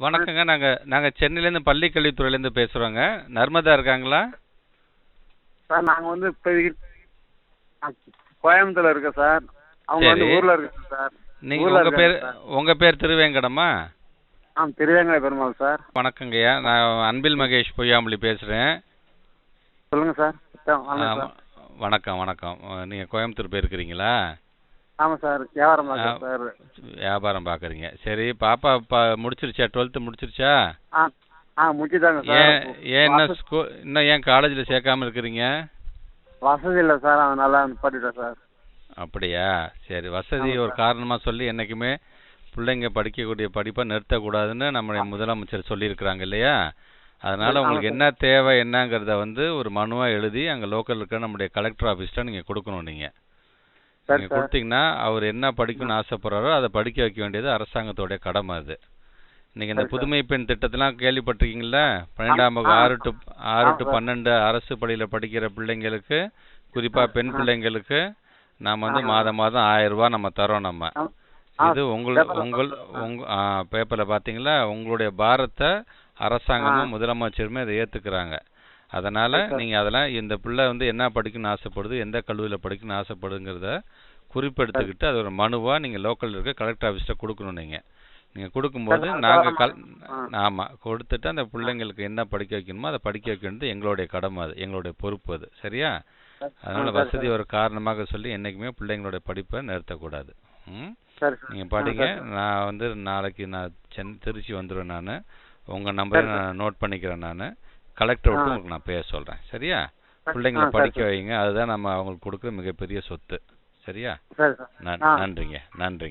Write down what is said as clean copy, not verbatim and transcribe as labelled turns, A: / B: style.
A: வணக்கங்க. நாங்கள் சென்னையிலேருந்து பள்ளி கல்வித்துறையிலேருந்து பேசுகிறோங்க. நர்மதா இருக்காங்களா?
B: சார் நாங்கள் வந்து இப்போ கோயம்புத்தூர்ல இருக்கோம் சார். அவங்க வந்து
A: சரி.
B: ஊரில் இருக்காங்க சார்.
A: நீங்கள்
B: ஊரில்
A: உங்கள் பேர்
B: இருக்காங்க சார்.
A: உங்கள் பேர் திருவேங்கடமா?
B: திருவேங்கட பெருமாள் சார்.
A: வணக்கங்கய்யா. நான் அன்பில் மகேஷ் பொய்யாமொழி பேசுகிறேன்.
B: சொல்லுங்கள் சார். வணக்கம் சார்.
A: வணக்கம் வணக்கம். நீங்கள் கோயம்புத்தூர் போயிருக்கிறீங்களா?
B: ஆமாம் சார், வியாபாரம் பார்க்குறேன் சார்.
A: வியாபாரம் பார்க்குறீங்க. சரி, பாப்பா முடிச்சிருச்சா? 12th முடிச்சிருச்சா?
B: முடிச்சுட்டாங்க
A: ஏன்
B: சார்.
A: ஏன் இன்னும் ஏன் காலேஜில் சேர்க்காம இருக்கிறீங்க?
B: வசதி இல்லை சார், அதனால நிப்பாட்டிட்டேன் சார்.
A: அப்படியா? சரி, வசதி ஒரு காரணமாக சொல்லி என்றைக்குமே பிள்ளைங்க படிக்கக்கூடிய படிப்பை நிறுத்தக்கூடாதுன்னு நம்முடைய முதலமைச்சர் சொல்லியிருக்கிறாங்க இல்லையா? அதனால் உங்களுக்கு என்ன தேவை என்னங்கிறத வந்து ஒரு மனுவாக எழுதி அங்கே லோக்கல் இருக்க நம்முடைய கலெக்டர் ஆஃபீஸ்ட்ட நீங்கள் கொடுக்கணும். நீங்கள் கொடுத்தீங்கன்னா அவர் என்ன படிக்கணும்னு ஆசைப்படுறாரோ அதை படிக்க வைக்க வேண்டியது அரசாங்கத்தோடைய கடமை. அது இன்றைக்கி இந்த புதுமை பெண் திட்டத்தெல்லாம் கேள்விப்பட்டிருக்கீங்களா? 12ஆம் வகுப்பு 6 to 12 அரசு பள்ளியில் படிக்கிற பிள்ளைங்களுக்கு, குறிப்பாக பெண் பிள்ளைங்களுக்கு நாம் வந்து மாதம் 1000 ரூபா நம்ம தரோம். நம்ம இது உங்கள் பேப்பரில் பார்த்தீங்களா? உங்களுடைய பாரத்தை அரசாங்கமும் முதலமைச்சருமே அதை ஏற்றுக்கிறாங்க. அதனால் நீங்கள் அதெல்லாம் இந்த பிள்ளை வந்து என்ன படிக்கணும்னு ஆசைப்படுது, எந்த கல்லூரியில் படிக்கணும்னு ஆசைப்படுங்கிறத குறிப்பெடுத்துக்கிட்டு அது ஒரு மனுவாக நீங்கள் லோக்கலில் இருக்க கலெக்டர் ஆஃபீஸில் கொடுக்கணும். நீங்கள் கொடுக்கும்போது நாங்கள் ஆமாம் கொடுத்துட்டு அந்த பிள்ளைங்களுக்கு என்ன படிக்க வைக்கணுமோ அதை படிக்க வைக்க வேண்டியது எங்களுடைய கடமை. அது எங்களுடைய பொறுப்பு. அது சரியா? அதனால் வசதி ஒரு காரணமாக சொல்லி என்றைக்குமே பிள்ளைங்களுடைய படிப்பை நிறுத்தக்கூடாது. நீங்கள் படிங்க. நான் வந்து நாளைக்கு திருச்சி வந்துடுவேன். நான் உங்கள் நம்பரை நான் நோட் பண்ணிக்கிறேன். நான் கலெக்டர் விட்டு உங்களுக்கு நான் பேச சொல்கிறேன். சரியா? பிள்ளைங்களை படிக்க வைங்க. அதுதான் நம்ம அவங்களுக்கு கொடுக்குற மிகப்பெரிய சொத்து. சரியா? நன்றிங்க. நன்றி.